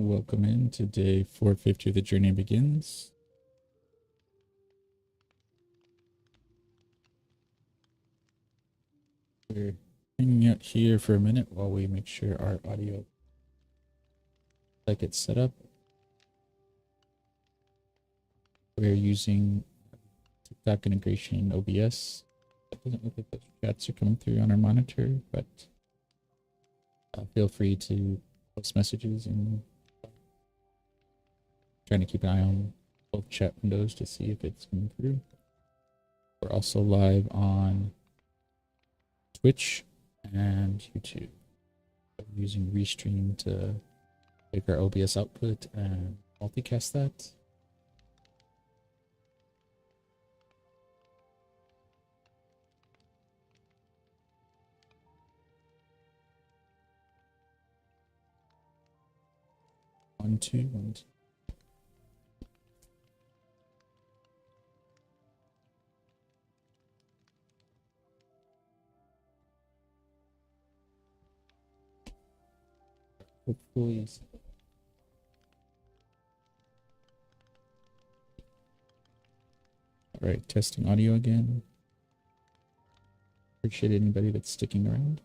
Welcome in to day 450 of the journey begins. We're hanging out here for a minute while we make sure our audio gets set up. We're using TikTok integration in OBS. It doesn't look like those chats are coming through on our monitor, but feel free to post messages and trying to keep an eye on both chat windows to see if it's coming through. We're also live on Twitch and YouTube. We're using Restream to take our OBS output and multicast that. One, two, one, two. Hopefully. All right, testing audio again. Appreciate anybody that's sticking around.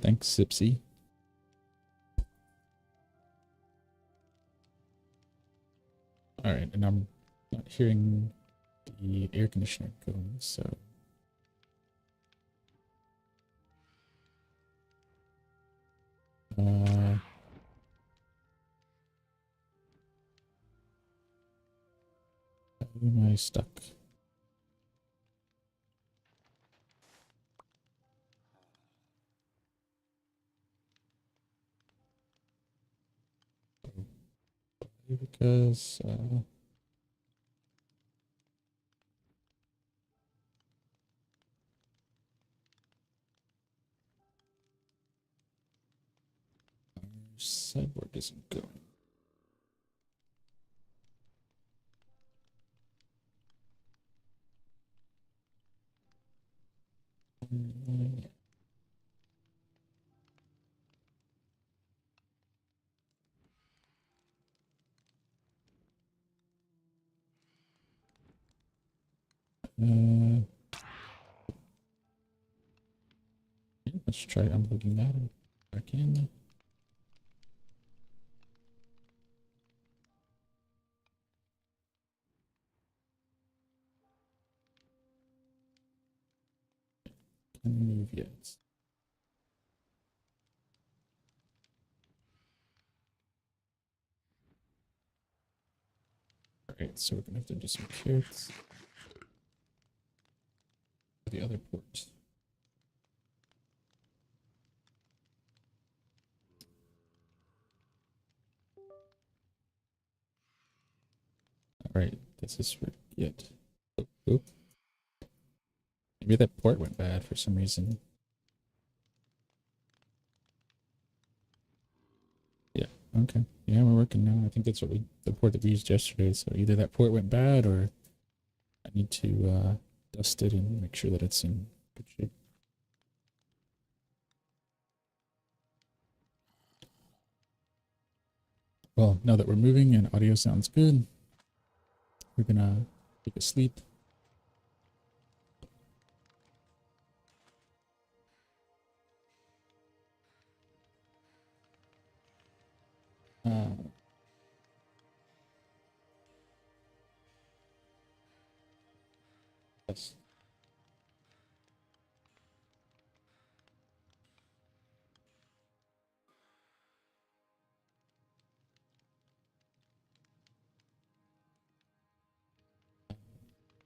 Thanks, Sipsy. All right, and I'm not hearing the air conditioner going, so. Why am I stuck? Because our sideboard isn't going. Let's try unplugging that and back in. Can move yet. Alright, so we're gonna have to do some carrots. The other port. Alright, this is for it. Oop. Maybe that port went bad for some reason. Yeah, okay. Yeah, we're working now. I think that's what the port that we used yesterday. So either that port went bad or I need to dust it and make sure that it's in good shape. Well, now that we're moving and audio sounds good, we're gonna take a sleep. Yes.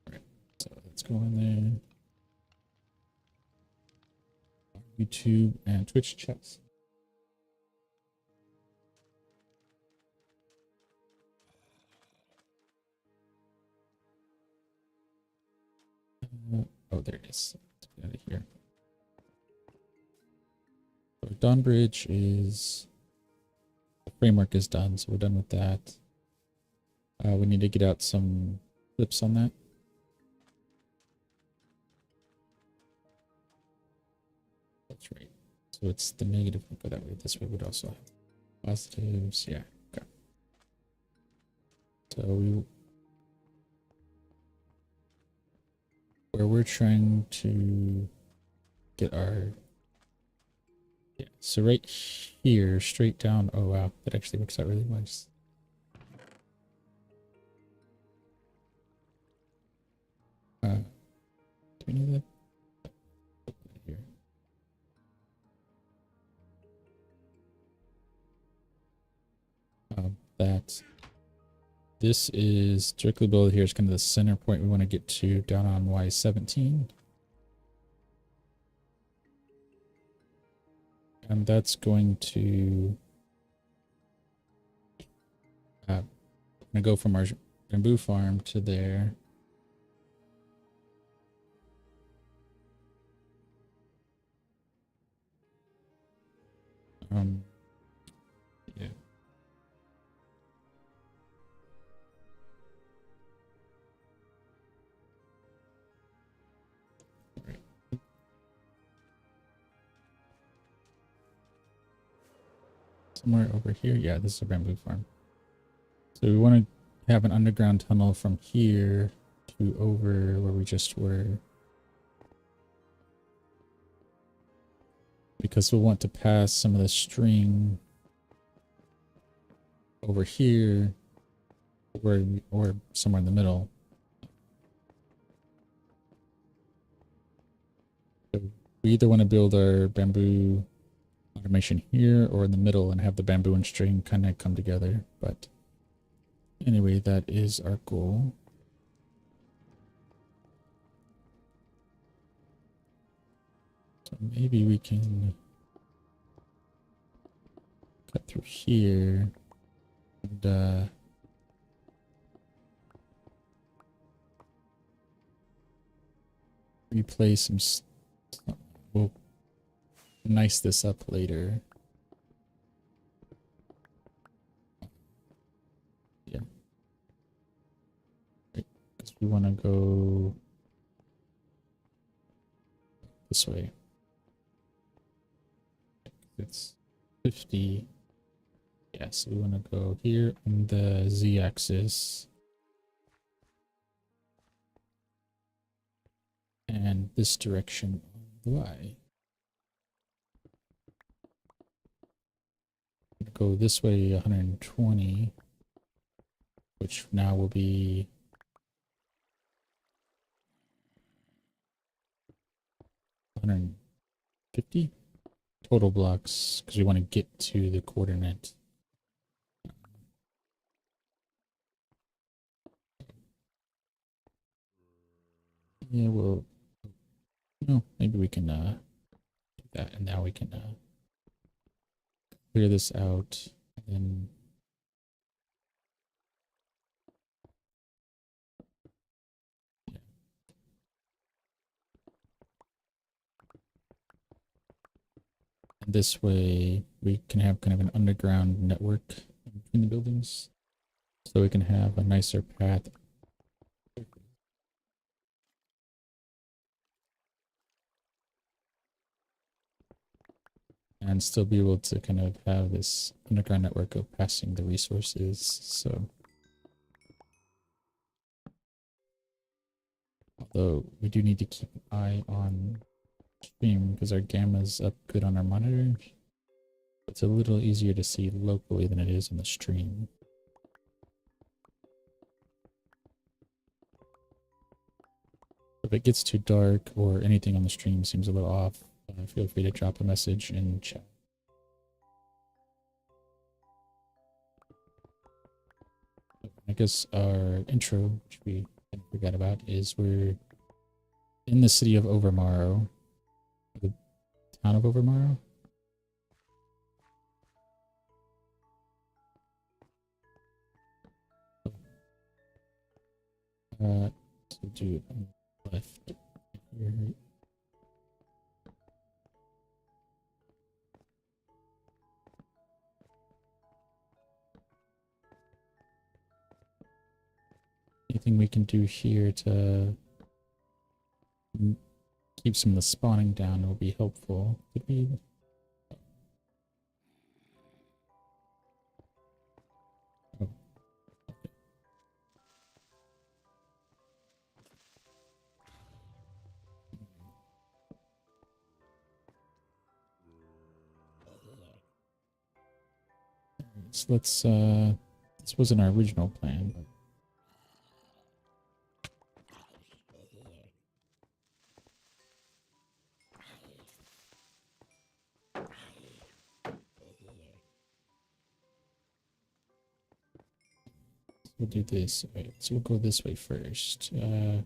All right, so let's go in there. YouTube and Twitch chats. Oh, there it is. Get out of here. So Dawn Bridge is, the framework is done, so we're done with that. We need to get out some flips on that. That's right. So it's the negative would go that way. This way would also have positives. Yeah. Okay. So where we're trying to get our, yeah. So right here, straight down. Oh wow, that actually works out really nice. Do we need that? Here. That this is directly below here is kind of the center point we want to get to down on Y17. And that's going to go from our bamboo farm to there. Yeah. All right. Somewhere over here. Yeah, this is a bamboo farm. So we want to have an underground tunnel from here to over where we just were. Because we'll want to pass some of the string over here or somewhere in the middle. So we either want to build our bamboo automation here or in the middle and have the bamboo and string kind of come together. But anyway, that is our goal. So maybe we can cut through here and replace some. We'll nice this up later. Yeah. Because we want to go this way. It's 50. Yeah, so we want to go here on the z-axis. And this direction on the y. Go this way 120, which now will be 150 total blocks because we want to get to the coordinate. Yeah, well, no, maybe we can do that, and now we can clear this out, and then yeah. And this way we can have kind of an underground network between the buildings, so we can have a nicer path. And still be able to kind of have this underground network of passing the resources. So, although we do need to keep an eye on stream because our gamma's up good on our monitor. It's a little easier to see locally than it is in the stream. If it gets too dark or anything on the stream seems a little off, feel free to drop a message in chat. I guess our intro, which we forgot about, is we're in the city of Overmorrow, the town of Overmorrow. To do it on the left here. Anything we can do here to keep some of the spawning down will be helpful. Could we... Oh. So let's, this wasn't our original plan, but we'll do this. Right, so we'll go this way first. Oh,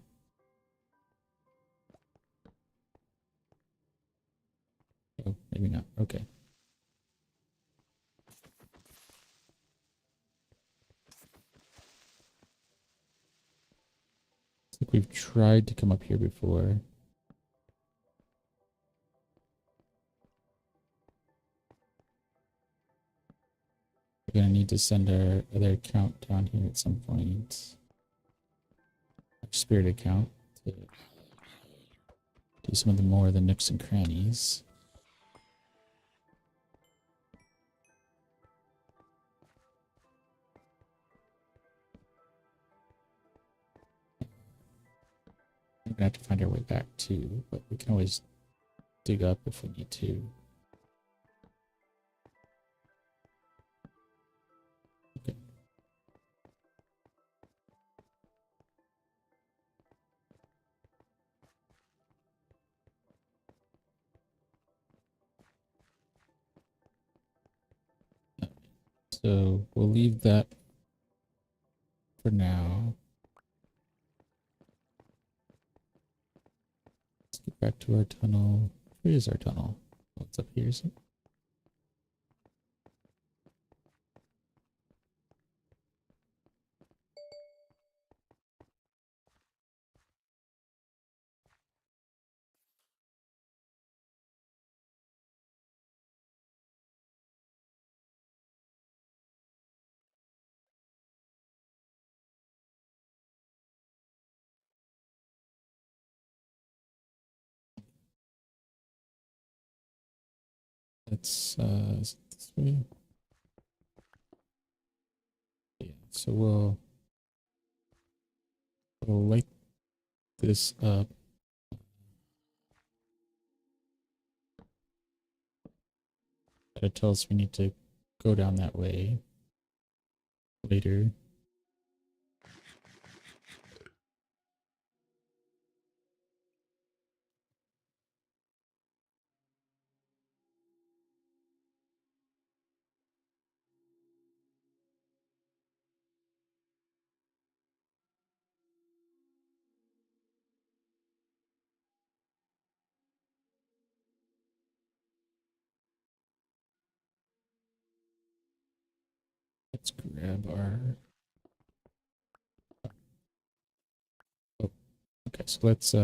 maybe not. Okay. It's like we've tried to come up here before. We're gonna need to send our other account down here at some point. Our spirit account to do some of the more of the nooks and crannies. We're gonna have to find our way back too, but we can always dig up if we need to. Okay. So we'll leave that for now. Let's get back to our tunnel. Where is our tunnel? What's up here? Is it? Is it this way? Yeah, so we'll light this up. That'll tell us we need to go down that way later. Let's grab our... Oh, okay, so let's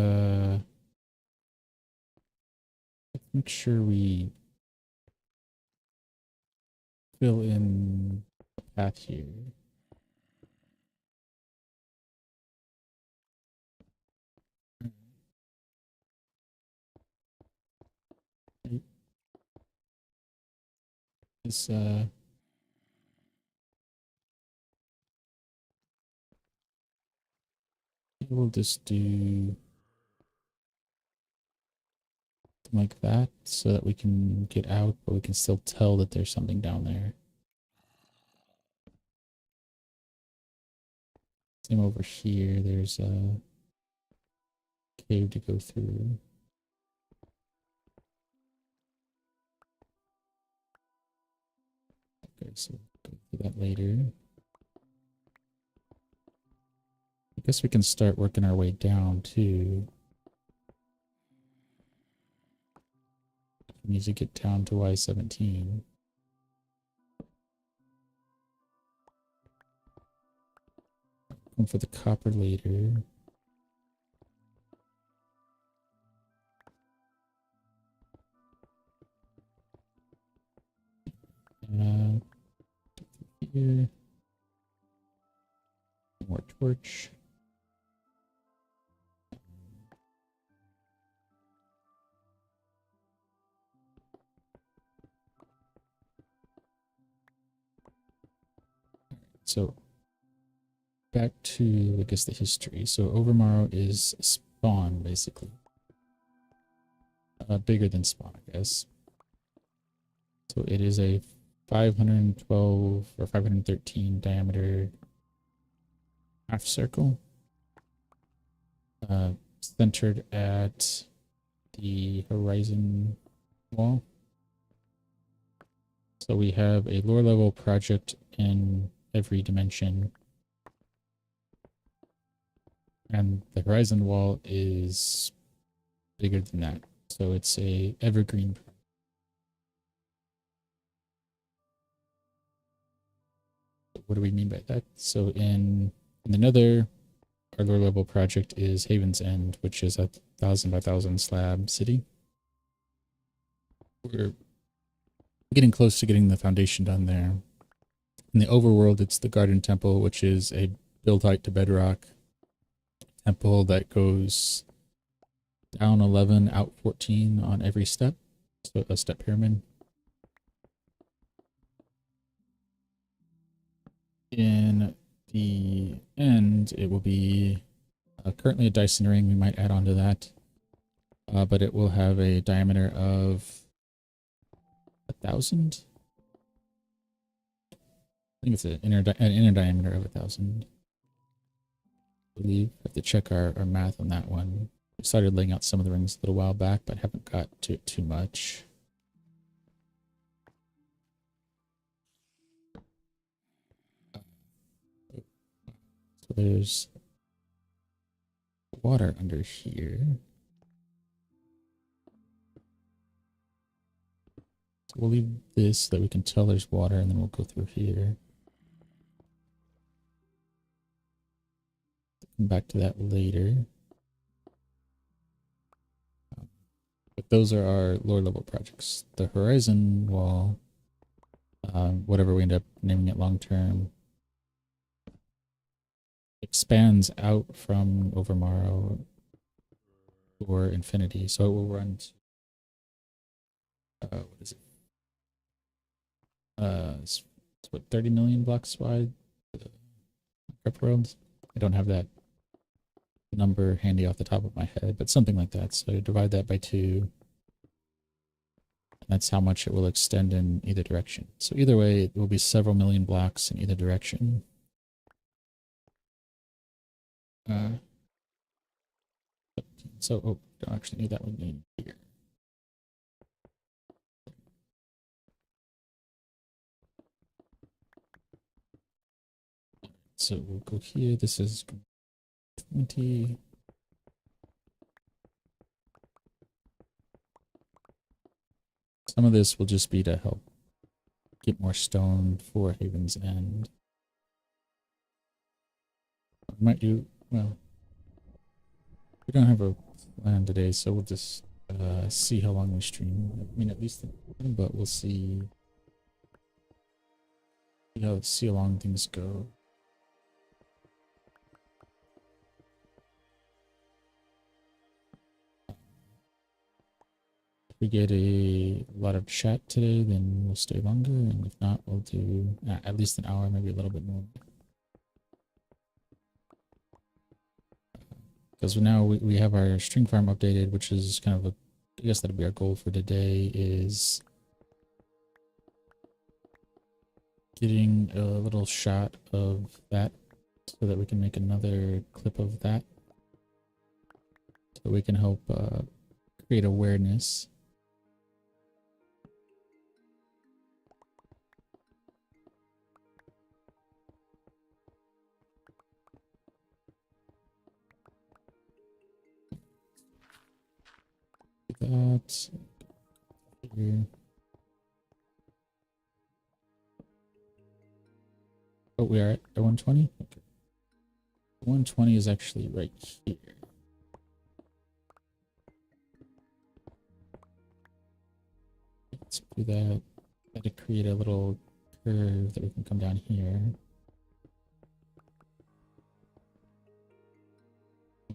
make sure we fill in the path here. This we'll just do like that so that we can get out, but we can still tell that there's something down there. Same over here, there's a cave to go through. Okay, so we'll go through that later. I guess we can start working our way down too. We need to get down to Y17. Going for the copper later. Here. More torch. So back to, I guess, the history. So Overmorrow is spawn, basically. Bigger than spawn, I guess. So it is a 512 or 513 diameter half circle, centered at the horizon wall. So we have a lower level project in every dimension, and the horizon wall is bigger than that. So it's a evergreen. What do we mean by that? So in the Nether, our lower level project is Haven's End, which is a 1,000 by 1,000 slab city. We're getting close to getting the foundation done there. In the overworld, it's the Garden Temple, which is a build height to bedrock temple that goes down 11, out 14 on every step. So a step pyramid. In the end, it will be currently a Dyson ring. We might add on to that. But it will have a diameter of 1,000. I think it's an inner diameter of 1,000. I believe. I have to check our math on that one. We started laying out some of the rings a little while back, but haven't got to it too much. So there's water under here. So we'll leave this so that we can tell there's water, and then we'll go through here. Come back to that later. But those are our lower level projects. The horizon wall, whatever we end up naming it long term, expands out from Overmorrow or infinity. So it will run to, what is it? It's what, 30 million blocks wide? Minecraft world? I don't have that number handy off the top of my head, but something like that. So divide that by 2. And that's how much it will extend in either direction. So either way, it will be several million blocks in either direction. So, oh, don't actually need that one in here. So we'll go here. This is 20. Some of this will just be to help get more stone for Haven's End. We might do, well, we don't have a plan today, so we'll just see how long we stream. I mean, at least, but we'll see how long things go. If we get a lot of chat today, then we'll stay longer, and if not, we'll do at least an hour, maybe a little bit more. Because now we have our string farm updated, which is kind of I guess that'll be our goal for today, is getting a little shot of that so that we can make another clip of that. So we can help create awareness. That here. Oh, we are at 120? Okay. 120 is actually right here. Let's do that. Got to create a little curve that we can come down here.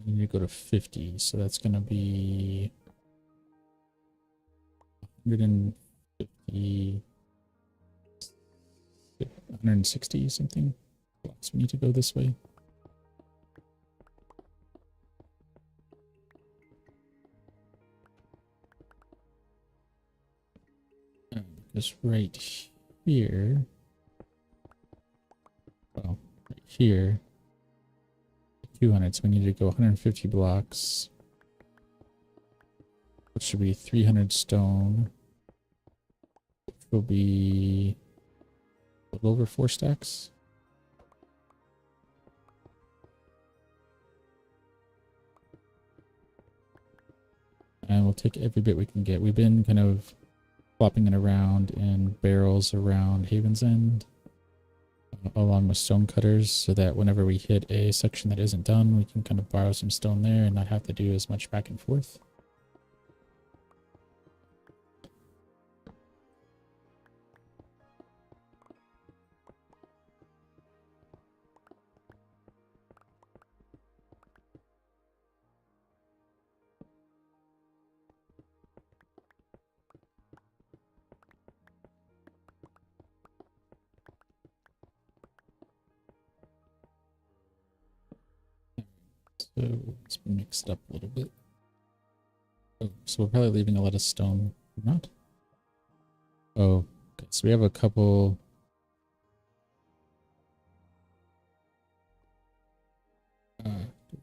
We need to go to 50, so that's going to be 150, 160 something. blocks we need to go this way. Because right here, well, right here, 200, so we need to go 150 blocks, which should be 300 stone, which will be a little over 4 stacks. And we'll take every bit we can get. We've been kind of flopping it around in barrels around Haven's End, along with stone cutters, so that whenever we hit a section that isn't done, we can kind of borrow some stone there and not have to do as much back and forth. So let's mix it up a little bit. Oh, so we're probably leaving a lot of stone. We're not? Oh, okay. So we have a couple.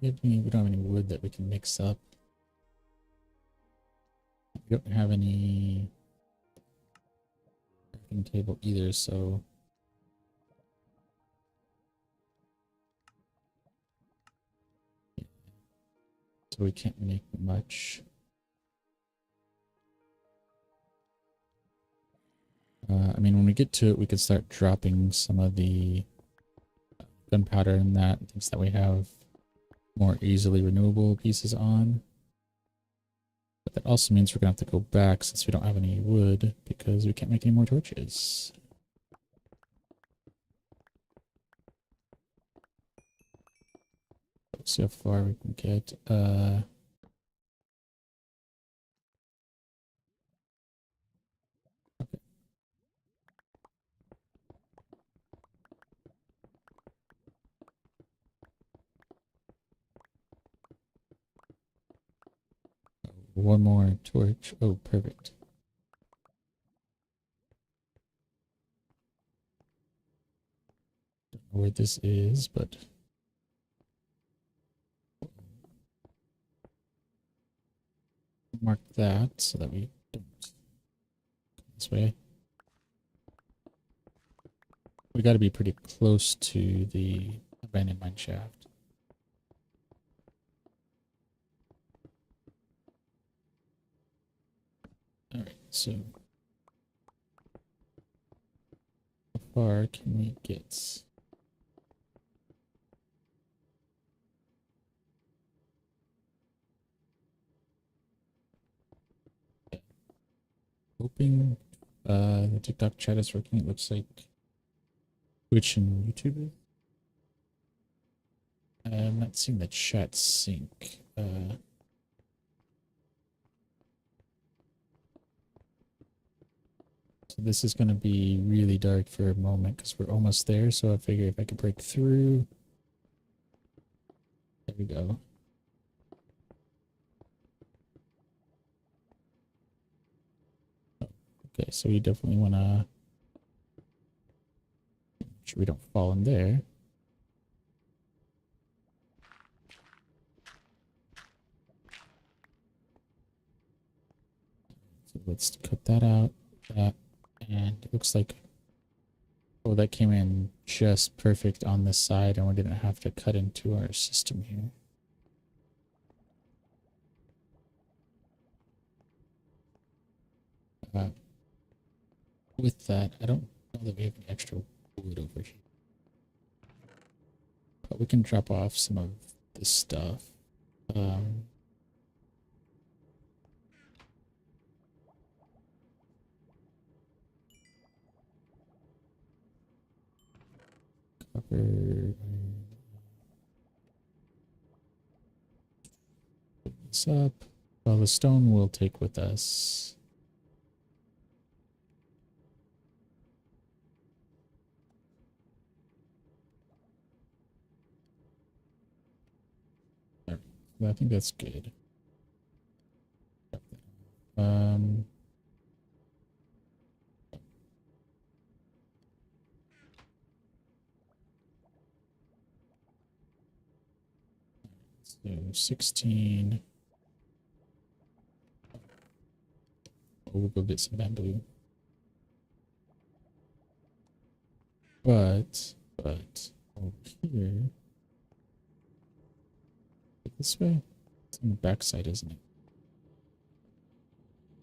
We don't have any wood that we can mix up. We don't have any crafting table either, so we can't make much. I mean, when we get to it, we could start dropping some of the gunpowder and that, things that we have more easily renewable pieces on. But that also means we're going to have to go back since we don't have any wood because we can't make any more torches. Let's see how far we can get. Okay. One more torch. Oh, perfect. Don't know where this is, but mark that so that we don't go this way. We got to be pretty close to the abandoned mine shaft. All right, so how far can we get? Hoping the TikTok chat is working. It looks like Twitch and YouTube. I'm not seeing the chat sync. So this is going to be really dark for a moment because we're almost there. So I figure if I could break through. There we go. Okay, so we definitely want to make sure we don't fall in there. So let's cut that out. That, and it looks like, oh, that came in just perfect on this side, and we didn't have to cut into our system here. With that, I don't know that we have any extra wood over here. But we can drop off some of this stuff. Cover this up. Well, the stone we'll take with us. I think that's good. Um, so 16. Oh, we'll go get some bamboo. But over here, this way, it's on the backside, isn't it?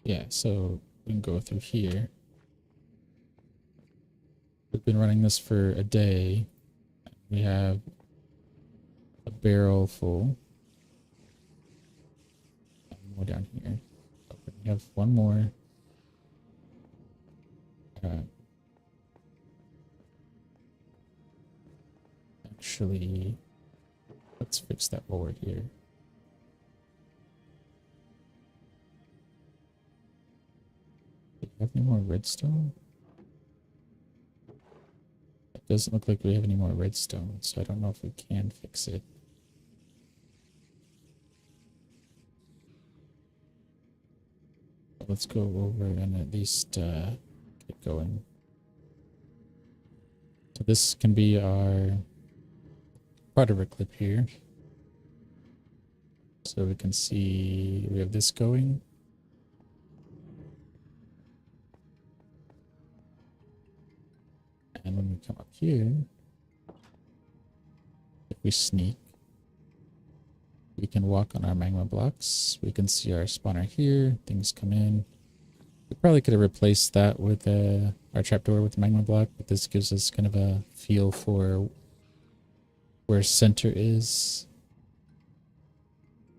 Yeah, so we can go through here. We've been running this for a day. We have a barrel full. More down here. We have one more. Actually, let's fix that while we're here. Do we have any more redstone? It doesn't look like we have any more redstone, so I don't know if we can fix it. But let's go over and at least get going. So this can be our part of our clip here. So we can see we have this going. And when we come up here, if we sneak, we can walk on our magma blocks. We can see our spawner here. Things come in. We probably could have replaced that with our trapdoor with the magma block, but this gives us kind of a feel for where center is.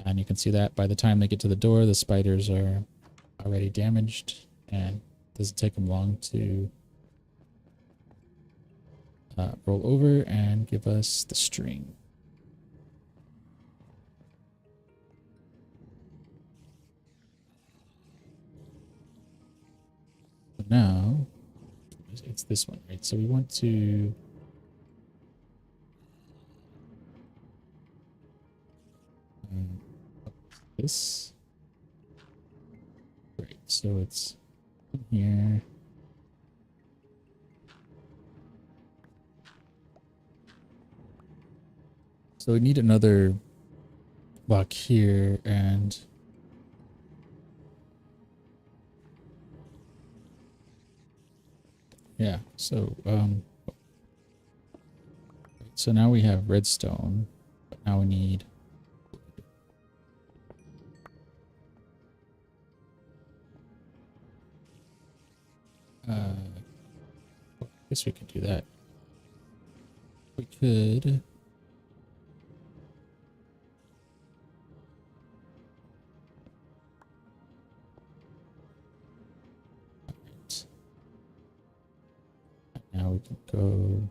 And you can see that by the time they get to the door, the spiders are already damaged, and it doesn't take them long to roll over and give us the string. So now, it's this one, right? So we want to this. Right, so it's in here. So we need another block here, and yeah, so now we have redstone, but now we need I guess we could do that. We could now we can go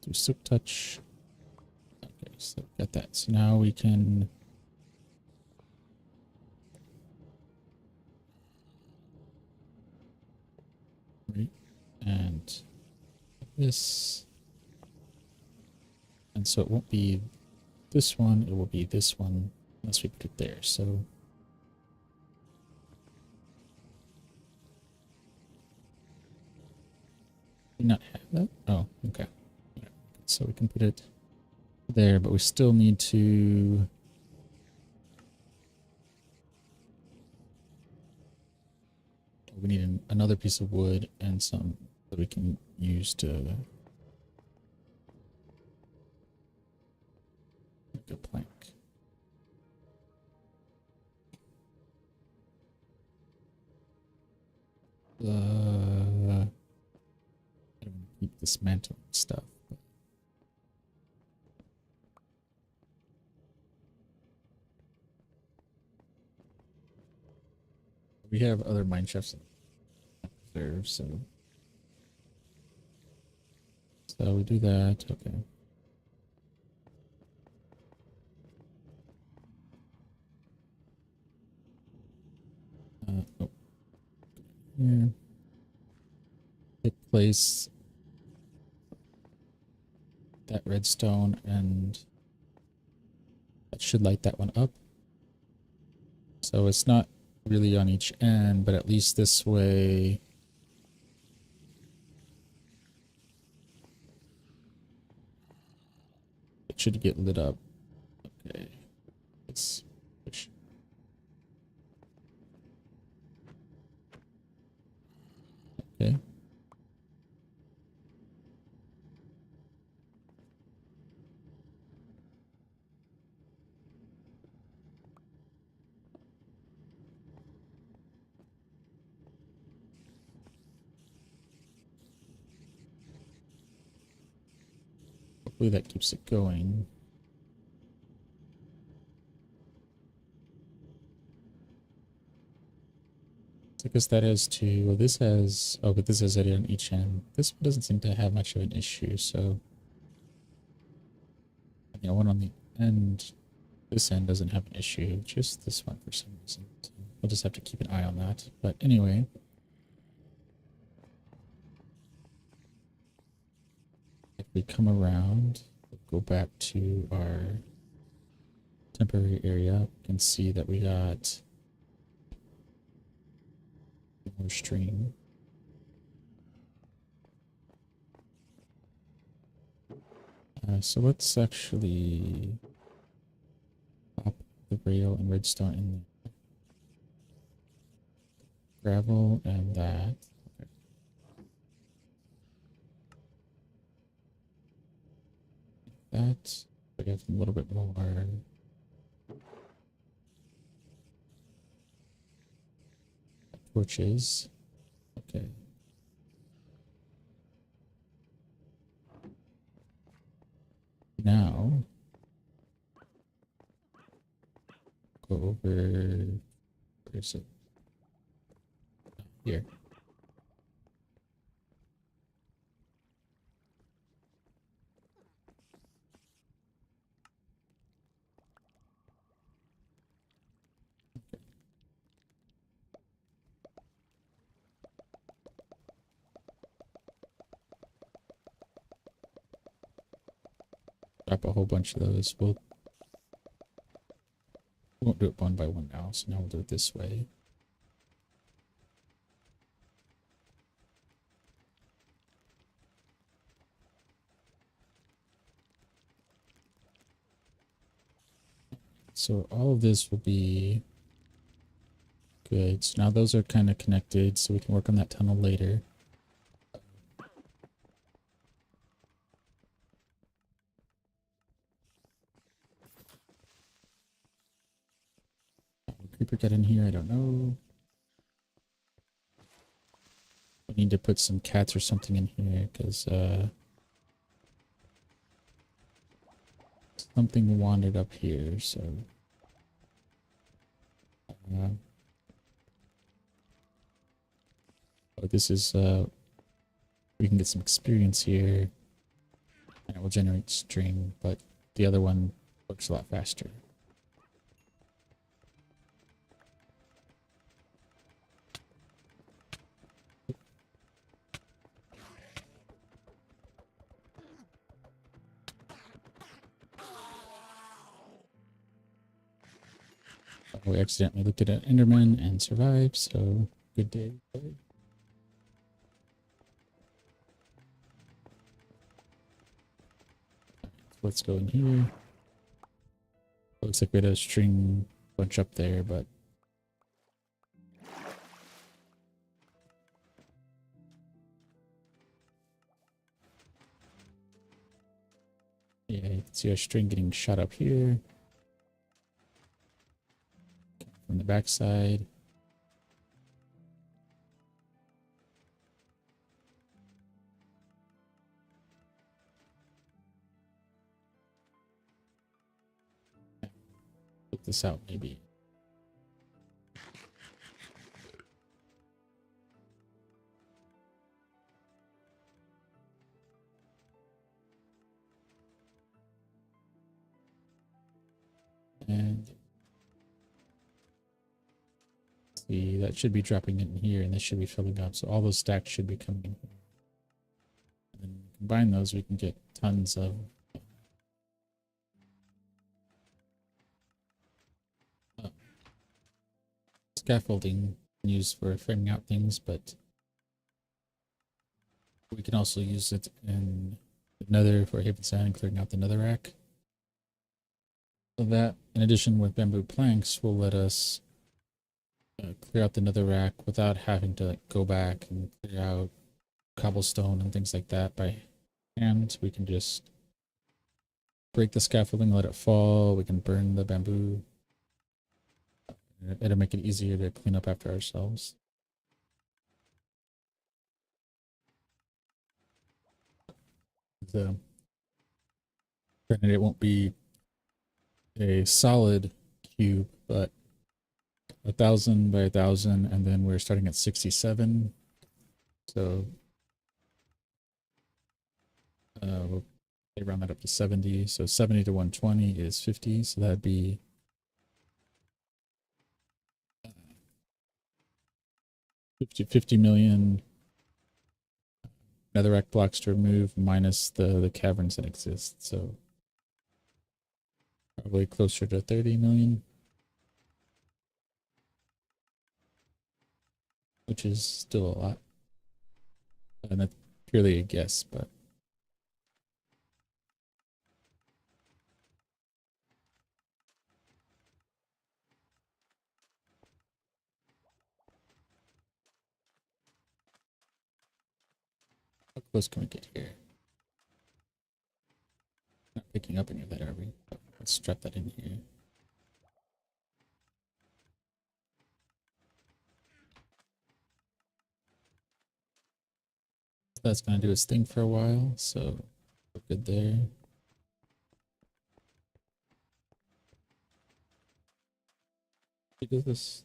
do silk touch. Okay, so got that. So now we can right, and this, and so it won't be this one, it will be this one unless we put it there. So do not have that. Oh, okay. So we can put it there, but we still need to another piece of wood and some that we can use to make a plank. I don't want to keep dismantling stuff. We have other mine shafts in reserve, so we do that. Okay. Oh. Here. Hit place that redstone, and that should light that one up. So it's not really on each end, but at least this way it should get lit up. Okay. Let's push. Okay. Hopefully that keeps it going. So I guess that has two. Well, this has. Oh, but this has it on each end. This one doesn't seem to have much of an issue, so. Yeah, one on the end. This end doesn't have an issue, just this one for some reason. So we'll just have to keep an eye on that. But anyway. If we come around, we'll go back to our temporary area, we can see that we got more string. So let's actually pop the rail and redstone in there. Gravel and that. Okay. That. We have a little bit more torches. Okay. Now, go over, where is it? Here. Drop a whole bunch of those. We won't do it one by one now, so now we'll do it this way. So all of this will be good. So now those are kind of connected, so we can work on that tunnel later. How did creeper get in here? I don't know. We need to put some cats or something in here because something wandered up here. So oh, this is we can get some experience here, and it will generate string, but the other one works a lot faster. We accidentally looked at an Enderman and survived, so good day. Let's go in here. Looks like we had a string bunch up there, but yeah, you can see our string getting shot up here from the backside. Put this out maybe. And see, that should be dropping in here, and this should be filling up. So all those stacks should be coming in here. And then combine those, we can get tons of scaffolding used for framing out things, but we can also use it in the Nether for Haven Sand and clearing out the Netherrack. So that, in addition with bamboo planks, will let us clear out the Netherrack without having to like go back and clear out cobblestone and things like that by hand. We can just break the scaffolding, let it fall. We can burn the bamboo. It'll make it easier to clean up after ourselves. Granted, it won't be a solid cube, but 1,000 by 1,000, and then we're starting at 67. So we'll round that up to 70. So 70 to 120 is 50. So that'd be 50 million netherrack blocks to remove minus the caverns that exist. So probably closer to 30 million. Which is still a lot. And that's purely a guess, but how close can we get here? Not picking up any of that, are we? Oh, let's strap that in here. That's going to do its thing for a while, so we're good there. He does this.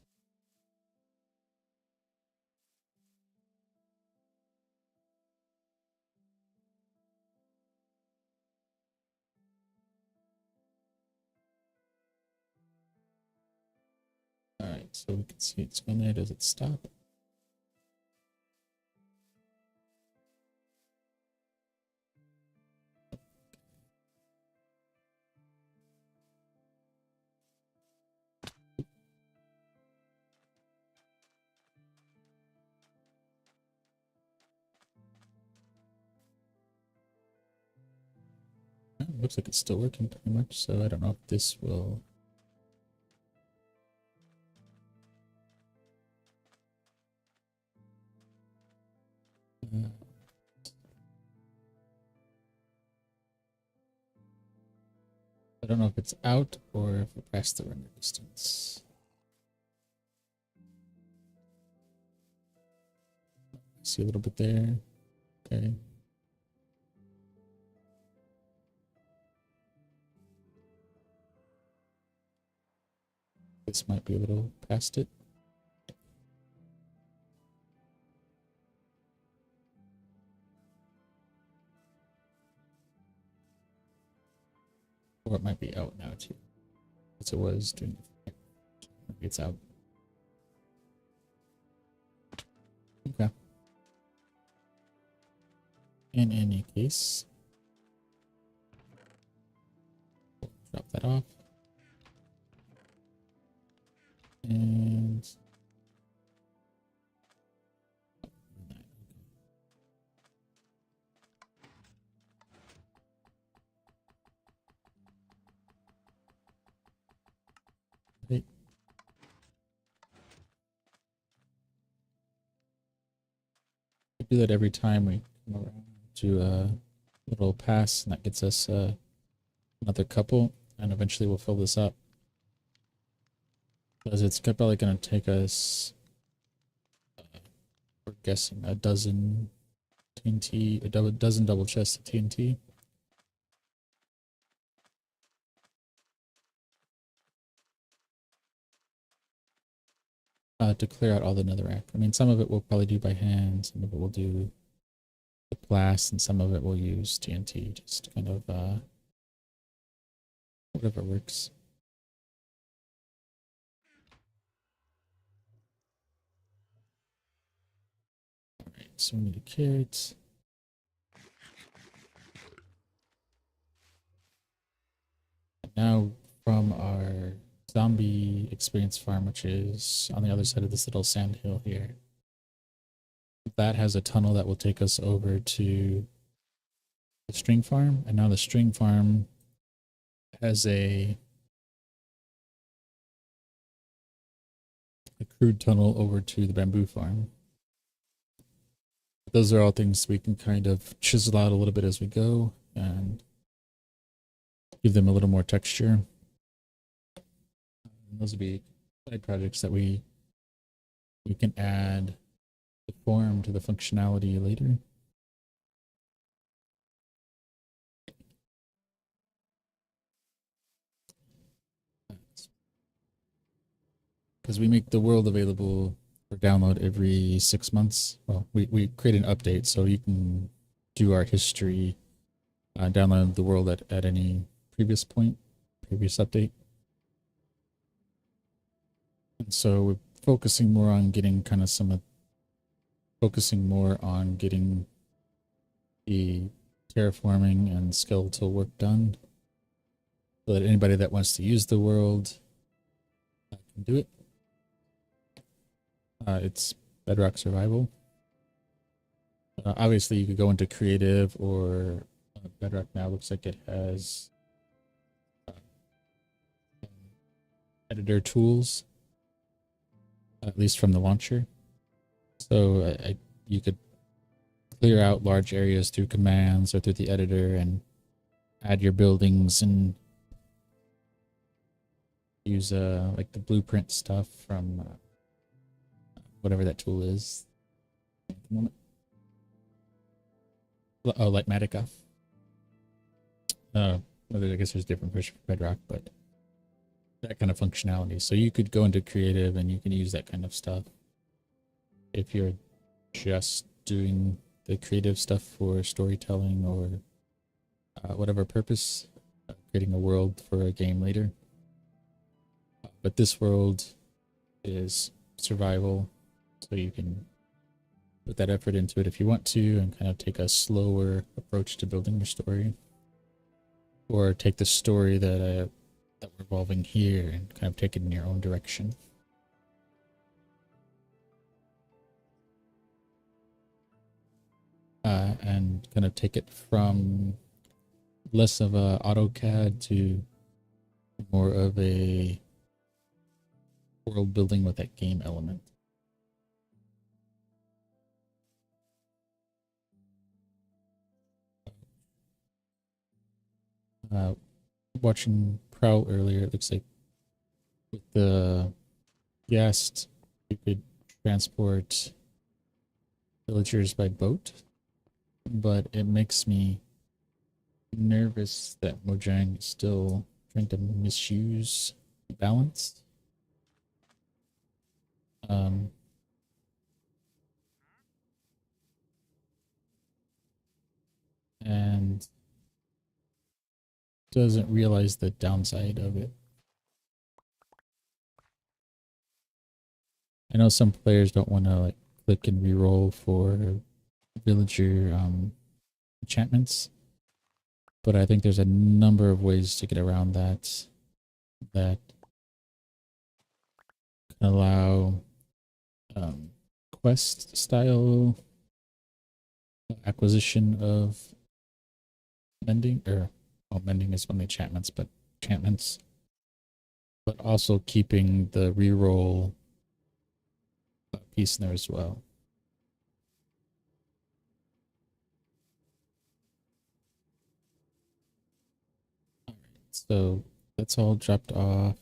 All right, so we can see it's going there. Does it stop? Looks like it's still working pretty much, so I don't know if this will... I don't know if it's out or if we're past the render distance. See a little bit there. Okay. This might be a little past it. Or it might be out now too. As it was doing it. Maybe it's out. Okay. In any case, drop that off. And right. We do that every time we come around to a little pass, and that gets us another couple, and eventually we'll fill this up. Because it's probably going to take us, we're guessing, a dozen TNT, a dozen double chests of TNT. To clear out all the netherrack. I mean, some of it we'll probably do by hand, some of it we'll do with blast, and some of it we'll use TNT, just kind of whatever works. Alright, so we need a carrot. And now from our zombie experience farm, which is on the other side of this little sand hill here. That has a tunnel that will take us over to the string farm, and now the string farm has a crude tunnel over to the bamboo farm. Those are all things we can kind of chisel out a little bit as we go and give them a little more texture. And those would be side projects that we can add the form to the functionality later. Because we make the world available for download every 6 months. Well, we create an update so you can do our history, download the world at any previous point, previous update. And so we're focusing more on getting kind of focusing more on getting the terraforming and skeletal work done so that anybody that wants to use the world can do it. It's Bedrock Survival. Obviously, you could go into creative, or Bedrock now looks like it has editor tools, at least from the launcher. So you could clear out large areas through commands or through the editor and add your buildings and use like the blueprint stuff from whatever that tool is. Oh, Lightmatica. I guess there's different versions for Bedrock, but that kind of functionality. So you could go into creative and you can use that kind of stuff if you're just doing the creative stuff for storytelling or whatever purpose, creating a world for a game later. But this world is survival, so you can put that effort into it if you want to and kind of take a slower approach to building your story, or take the story that we're evolving here and kind of take it in your own direction. And kind of take it from less of a AutoCAD to more of a world building with that game element. Watching Prowl earlier, it looks like with the guest, you could transport villagers by boat, but it makes me nervous that Mojang is still trying to misuse balance. And doesn't realize the downside of it. I know some players don't want to like click and reroll for villager enchantments, but I think there's a number of ways to get around that can allow quest style acquisition of mending, or well, mending is only enchantments, but enchantments, but also keeping the reroll piece in there as well. All right, so that's all dropped off.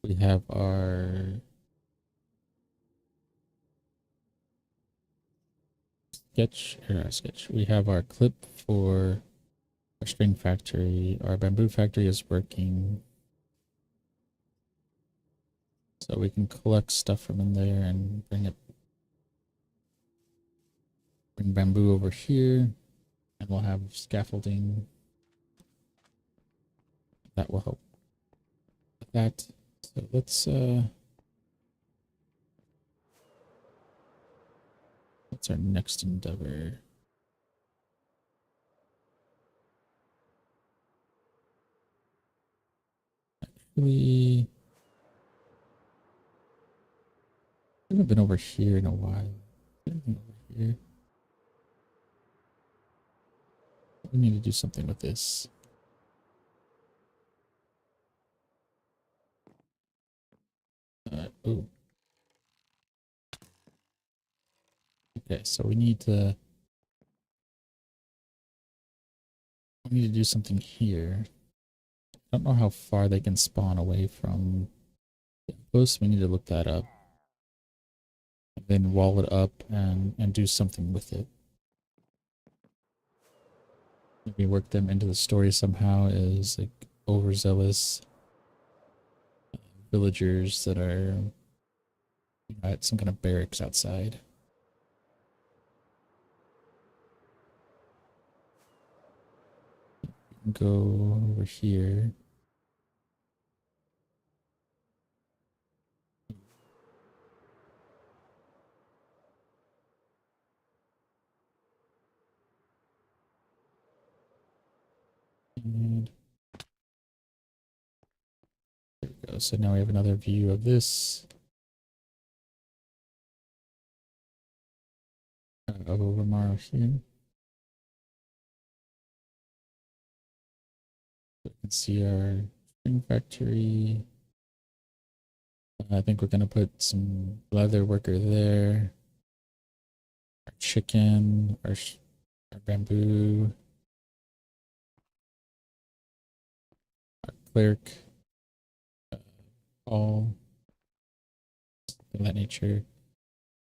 We have our sketch. We have our clip for our string factory. Our bamboo factory is working. So we can collect stuff from in there and bring bamboo over here, and we'll have scaffolding. That will help with that. So what's our next endeavor? Actually, I haven't been over here in a while. I haven't been over here. We need to do something with this. Oh, okay. So we need to do something here. I don't know how far they can spawn away from the outpost. We need to look that up. And then wall it up and do something with it. Maybe work them into the story somehow as like overzealous villagers that are at some kind of barracks outside. Go over here. And there we go. So now we have another view of this. Of Overmorrow here. So we can see our spring factory. I think we're gonna put some leather worker there. Our chicken, our bamboo, our clerk, all of that nature.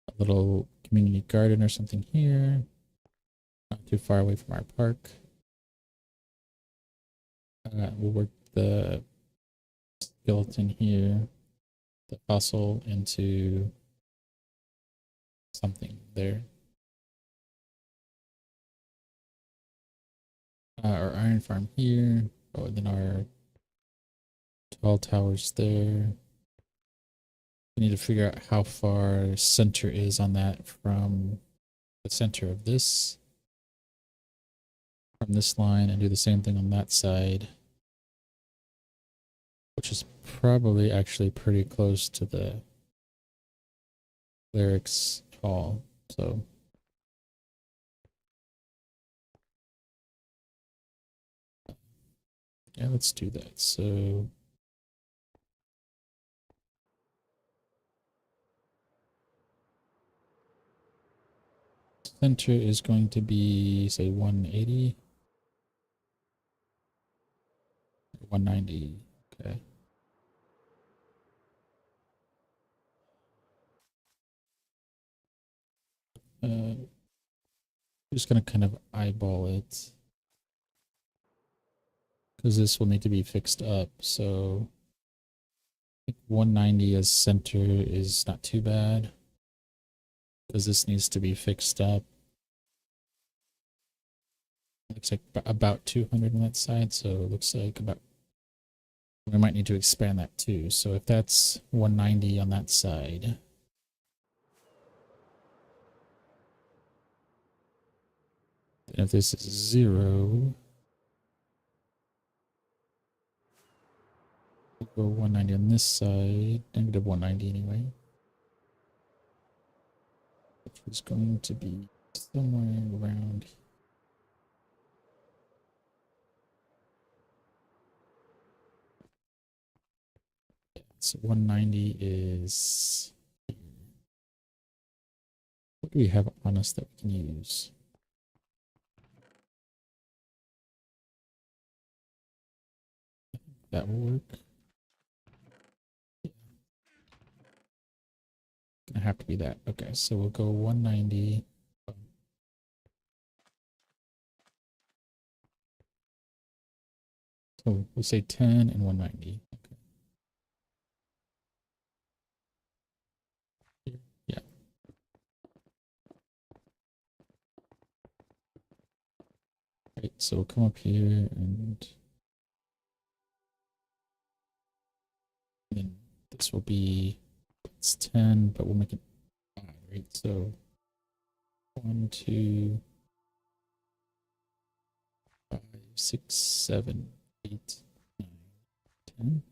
A little community garden or something here. Not too far away from our park. We'll work the skeleton here, the fossil into something there. Our iron farm here. Oh, and then our tall towers there. We need to figure out how far center is on that from the center of this. From this line and do the same thing on that side. Which is probably actually pretty close to the lyrics hall. So yeah, let's do that. So center is going to be, say, 180 or 190. Okay. I'm just gonna kind of eyeball it because this will need to be fixed up. So I think 190 as center is not too bad because this needs to be fixed up. Looks like about 200 on that side, so it looks like about, we might need to expand that too. So if that's 190 on that side, then if this is 0, we'll go 190 on this side, negative 190 anyway, which is going to be somewhere around here. So 190 is here. What do we have on us that we can use? That will work. Yeah. Gonna have to be that. Okay, so we'll go 190. So we'll say 10 and 190. Okay. Here. Yeah. Right, so we'll come up here and then this will be, it's 10, but we'll make it 5, right? So 1, 2, 5, 6, 7, 8, 9, 10.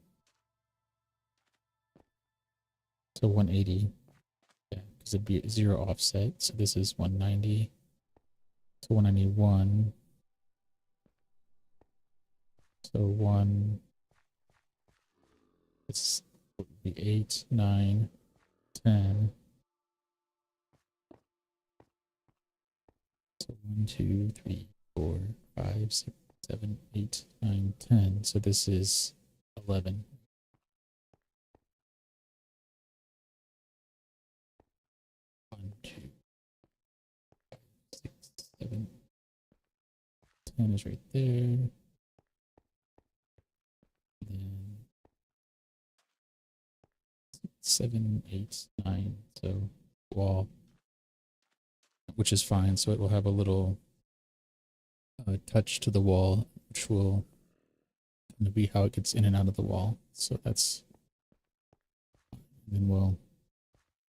So 180. Yeah, because it'd be 0 offset. So this is 190. So 191. So 1. This would be 8, 9, 10. So 1, 2, 3, 4, 5, 6, 7, 8, 9, 10. So this is 11. 1, 2, 6, 7, 10 is right there. Then 7, 8, 9. So wall, which is fine. So it will have a little touch to the wall, which will kind of be how it gets in and out of the wall. So that's, and then we'll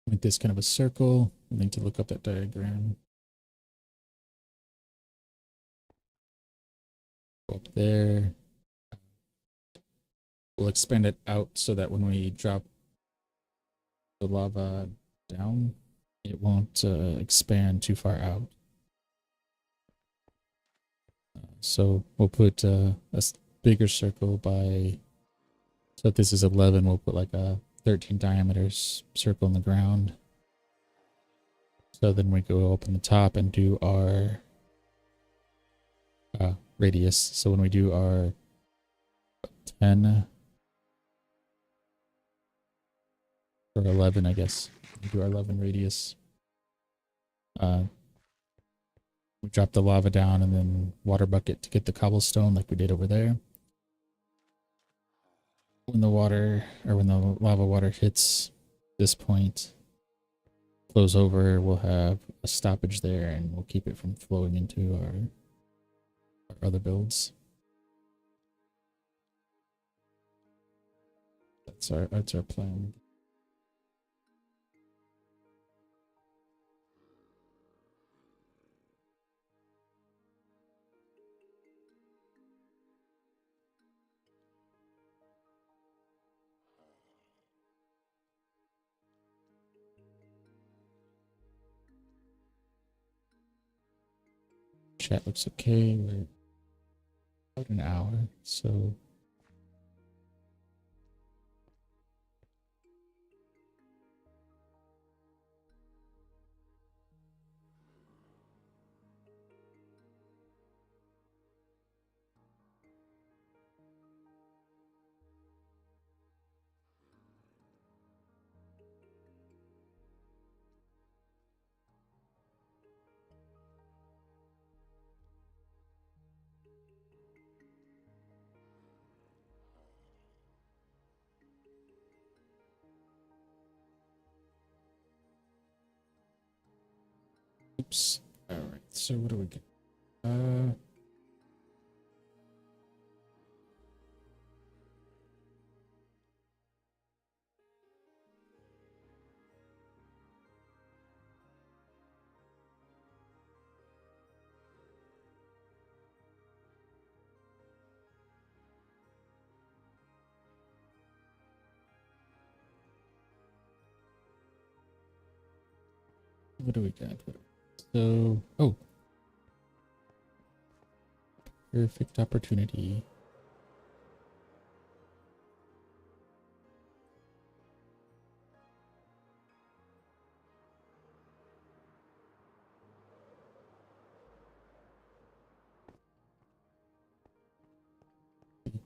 make this kind of a circle. I need to look up that diagram. Go up there. We'll expand it out so that when we drop the lava down, it won't expand too far out. So we'll put a bigger circle by, so if this is 11, we'll put like a 13 diameter circle in the ground. So then we go up on the top and do our radius. So when we do our 10 or 11, I guess, we do our 11 radius. We drop the lava down and then water bucket to get the cobblestone like we did over there. When the water, or when the lava water hits this point, flows over, we'll have a stoppage there and we'll keep it from flowing into our other builds. That's our plan. Chat looks okay. We're about an hour, so oops. All right. So what do we get? What do we got? So, oh, perfect opportunity.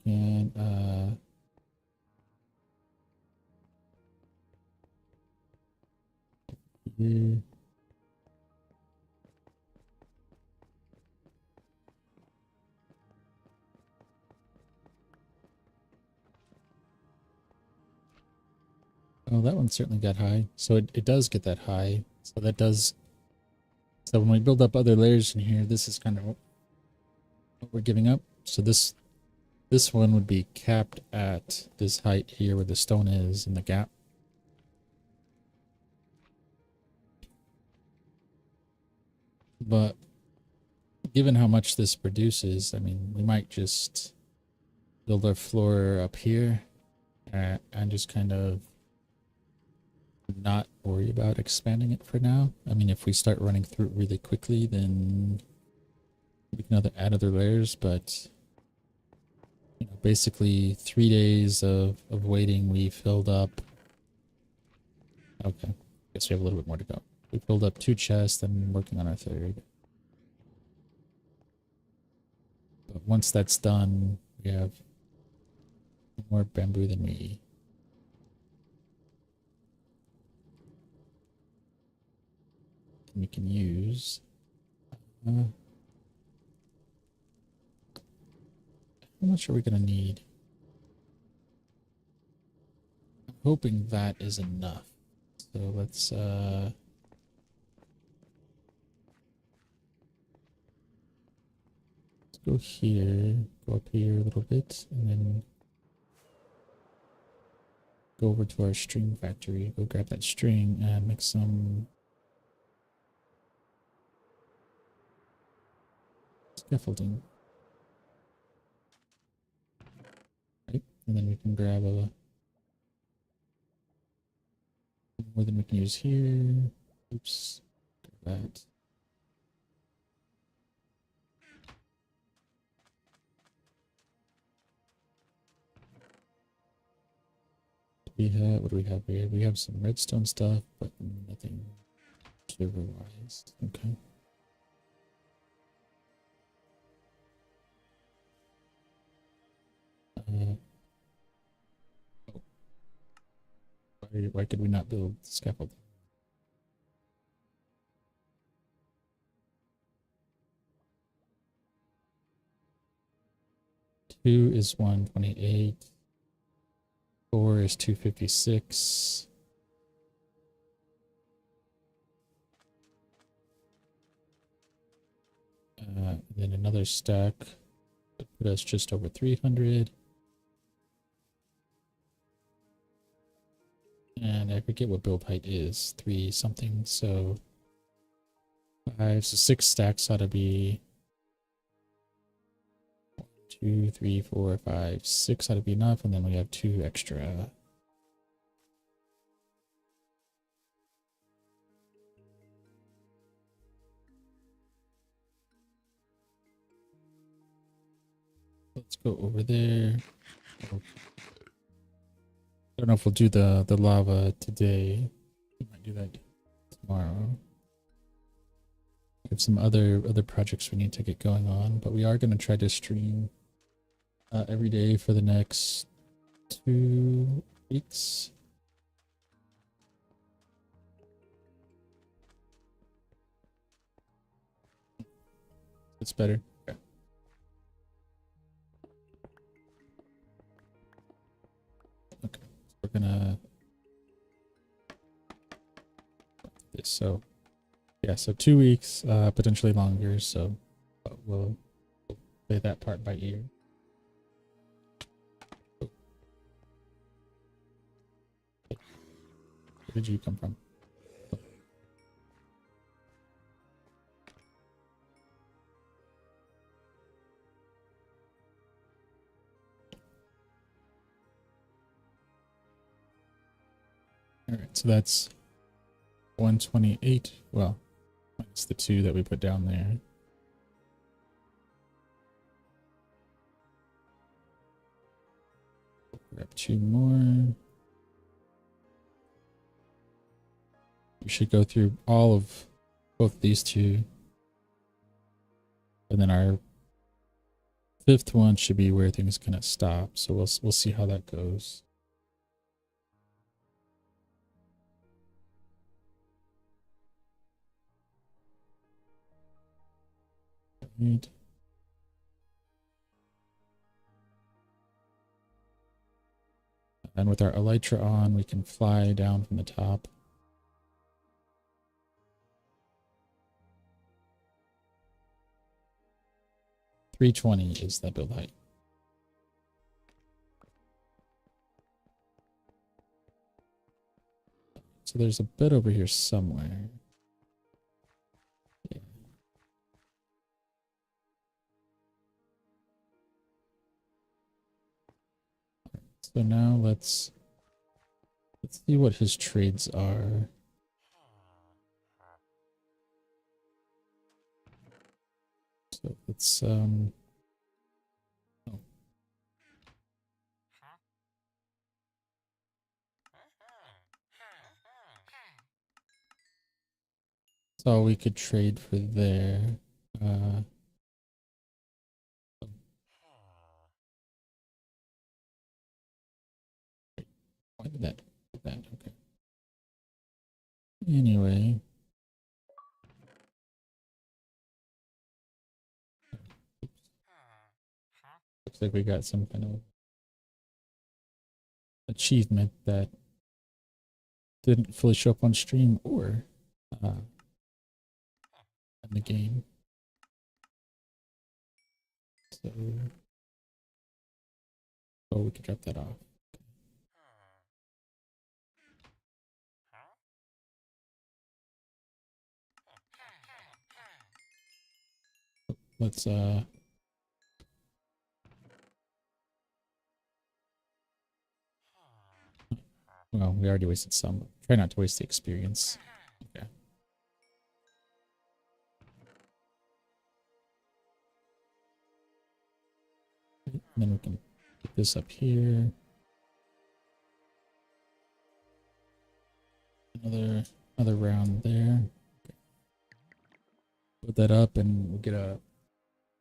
And here. Oh, that one certainly got high. So it does get that high. So that does. So when we build up other layers in here, this is kind of what we're giving up. So this one would be capped at this height here where the stone is in the gap. But given how much this produces, I mean, we might just build our floor up here and just kind of not worry about expanding it for now. I mean, if we start running through it really quickly, then we can add other layers, but you know, basically 3 days of waiting, we filled up. Okay, guess we have a little bit more to go. We filled up 2 chests and working on our 3rd. But once that's done, we have more bamboo than we can use. How much are we gonna need? I'm hoping that is enough. So let's go here, go up here a little bit, and then go over to our string factory, go grab that string and make some scaffolding. Right? And then we can grab a more than we can use here. Oops. Grab that. We have, what do we have here? We have some redstone stuff, but nothing server-wise. Okay. Oh. Why could we not build scaffolding? Two is 128. 4 is 256. Then another stack would put us just over 300. And I forget what build height is, 3 something, so 5, so 6 stacks ought to be 1, 2, 3, 4, 5, 6 ought to be enough, and then we have 2 extra. Let's go over there. I don't know if we'll do the lava today. We might do that tomorrow. We have some other projects we need to get going on, but we are going to try to stream every day for the next 2 weeks. It's better. Okay. Okay. So we're gonna this. So yeah, so 2 weeks, potentially longer. So we'll play that part by ear. Where did you come from? All right, so that's 128. Well, minus the 2 that we put down there. Grab 2 more. We should go through all of both these 2. And then our 5th one should be where things kind of stop. So we'll see how that goes. Right. And with our elytra on, we can fly down from the top. $320 is the build height. So there's a bit over here somewhere. Yeah. So now let's Let's see what his trades are. So it's oh. That's all we could trade for there. Why did that? Okay. Anyway. Looks like we got some kind of achievement that didn't fully show up on stream or in the game. So, oh, we could drop that off. Let's well, we already wasted some. Try not to waste the experience. Okay. And then we can put this up here. Another round there. Okay. Put that up and we'll get a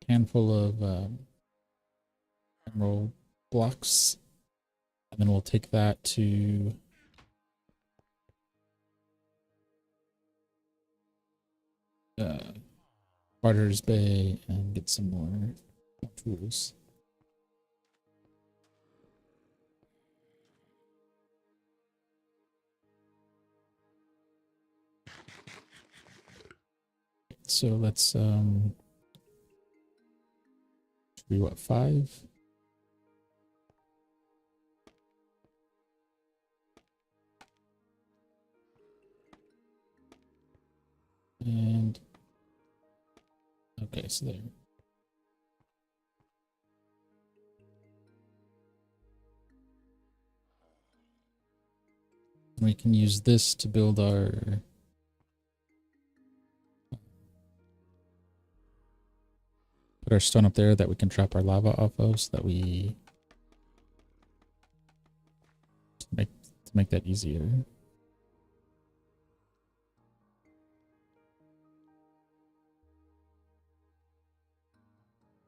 handful of emerald blocks. And then we'll take that to Carter's Bay and get some more tools. So let's should we what 5? And okay, so there. We can use this to build our put our stone up there that we can trap our lava off of, so that we to make that easier.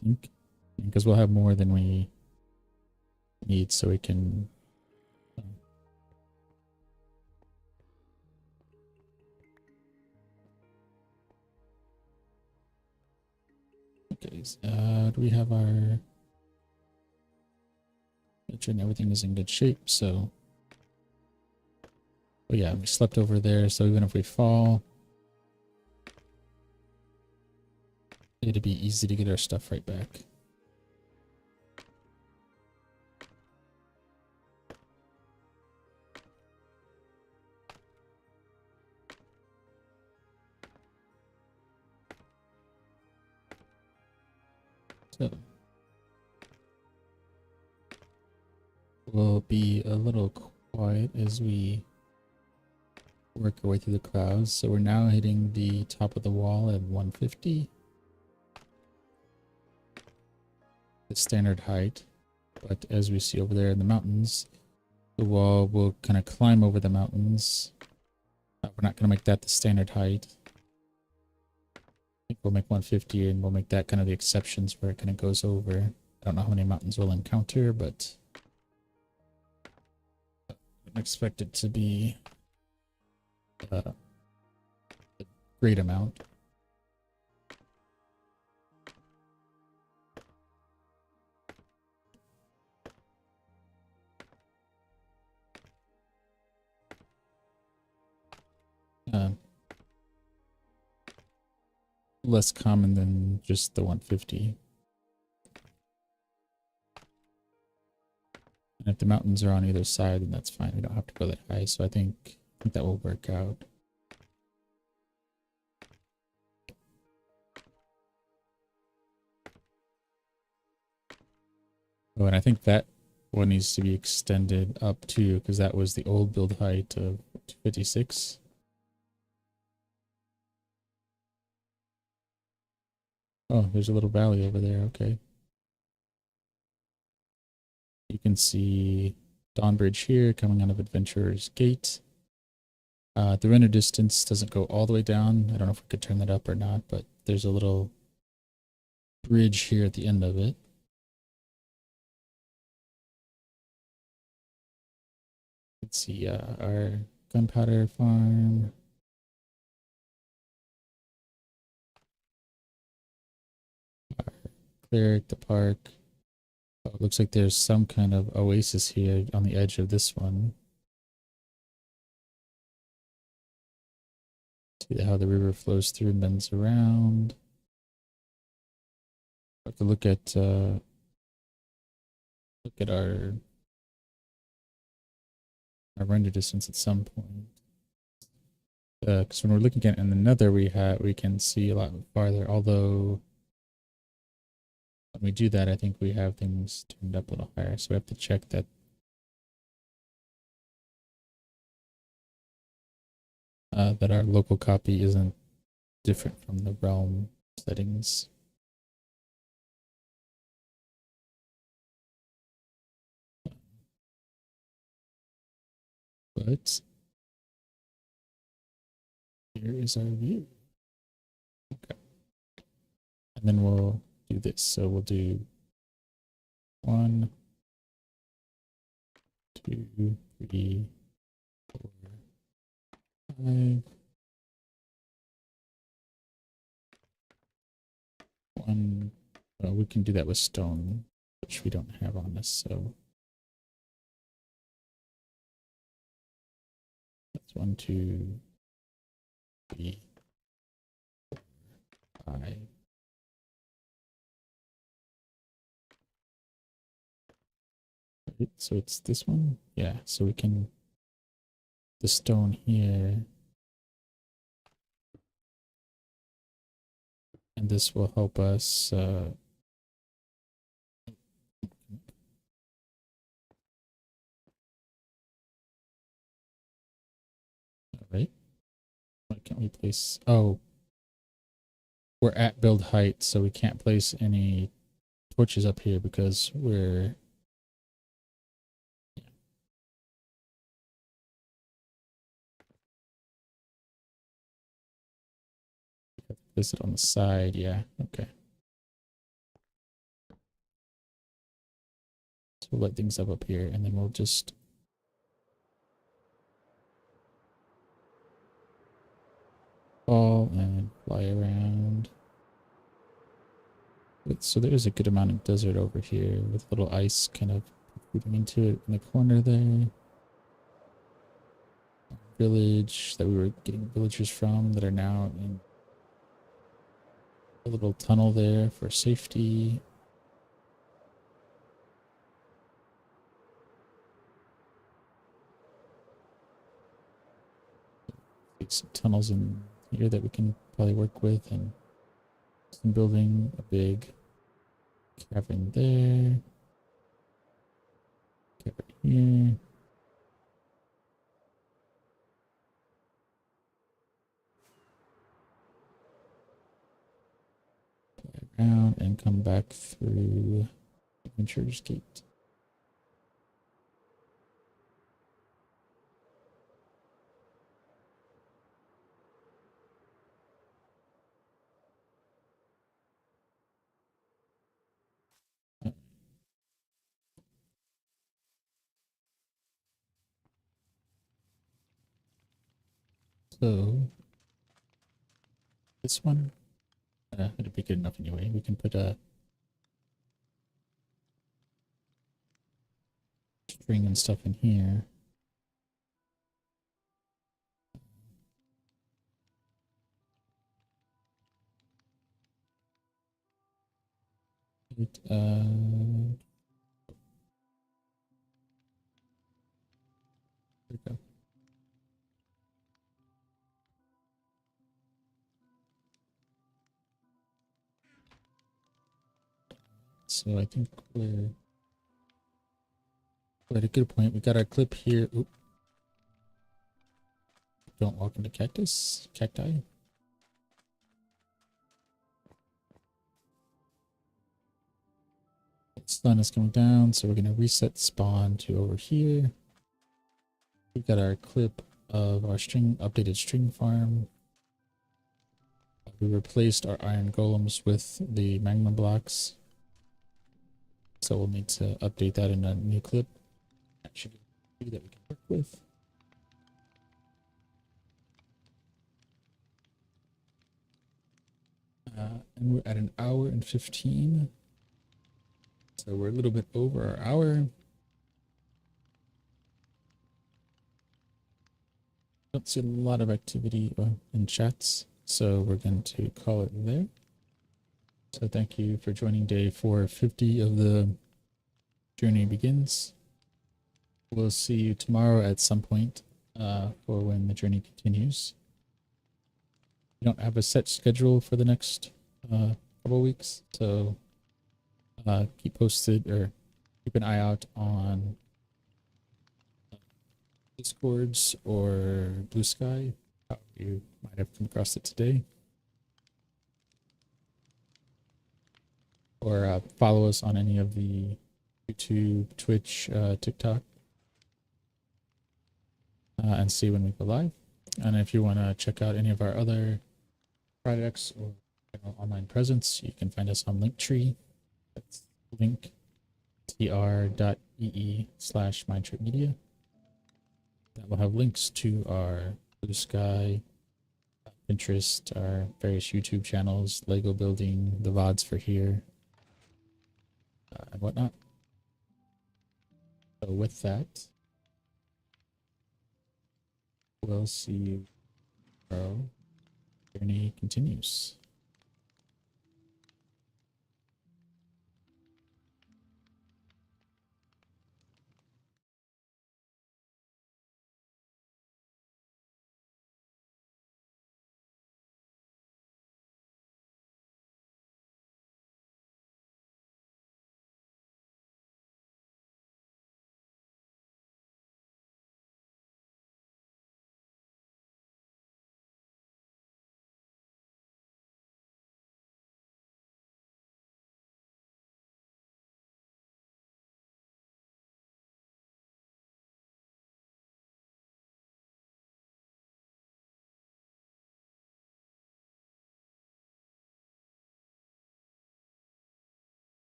I think because we'll have more than we need, so we can okay, do we have our kitchen? Everything is in good shape, so oh yeah, we slept over there, so even if we fall, it'd be easy to get our stuff right back. So we'll be a little quiet as we work our way through the clouds. So we're now hitting the top of the wall at 150. The standard height. But as we see over there in the mountains, the wall will kind of climb over the mountains. We're not going to make that the standard height. I think we'll make 150 and we'll make that kind of the exceptions where it kind of goes over. I don't know how many mountains we'll encounter, but I don't expect it to be a great amount. Less common than just the 150. And if the mountains are on either side, then that's fine. We don't have to go that high. So I think that will work out. Oh, and I think that one needs to be extended up too, because that was the old build height of 56. Oh, there's a little valley over there. Okay. You can see Dawnbridge here coming out of Adventurer's Gate. The render distance doesn't go all the way down. I don't know if we could turn that up or not, but there's a little bridge here at the end of it. Let's see, our gunpowder farm. Our cleric, the park. Oh, it looks like there's some kind of oasis here on the edge of this one. See how the river flows through and bends around. I have to look at our render distance at some point. Because when we're looking at in the nether, we can see a lot farther. Although when we do that, I think we have things turned up a little higher. So we have to check that that our local copy isn't different from the realm settings. But here is our view. Okay. And then we'll do this. So we'll do 1, 2, 3, 4, 5. 1. Well, we can do that with stone, which we don't have on us. So that's 1, 2, 3, 4, 5. Right, so it's this one. Yeah. So we can the stone here. And this will help us all right. Why can't we place? Oh, we're at build height, so we can't place any torches up here because we're place it on the side. Yeah. Okay. So we'll light things up here, and then we'll just fall and fly around. So there is a good amount of desert over here with a little ice kind of moving into it in the corner there. Village that we were getting villagers from that are now in a little tunnel there for safety. Some tunnels in here that we can probably work with, and some building a big cavern there. Cavern here. Around and come back through Adventurer's Gate. So this one, it'll be good enough anyway. We can put a string and stuff in here. There we go. So I think we're But a good point. We got our clip here. Oop. Don't walk into cacti. Sun is coming down, so we're gonna reset spawn to over here. We got our clip of our updated string farm. We replaced our iron golems with the magma blocks. So we'll need to update that in a new clip. That should be that we can work with. And we're at an hour and 15. So we're a little bit over our hour. Don't see a lot of activity in chats, so we're going to call it there. So thank you for joining day 450 of the Journey Begins. We'll see you tomorrow at some point for when the journey continues. We don't have a set schedule for the next couple weeks, so keep posted or keep an eye out on Discords or Blue Sky. You might have come across it today. Or follow us on any of the YouTube, Twitch, TikTok, and see when we go live. And if you want to check out any of our other projects or online presence, you can find us on Linktree. That's linktr.ee/mindtripmedia. That will have links to our Blue Sky, Pinterest, our various YouTube channels, Lego building, the VODs for here, and whatnot. So with that, we'll see you tomorrow. Journey continues.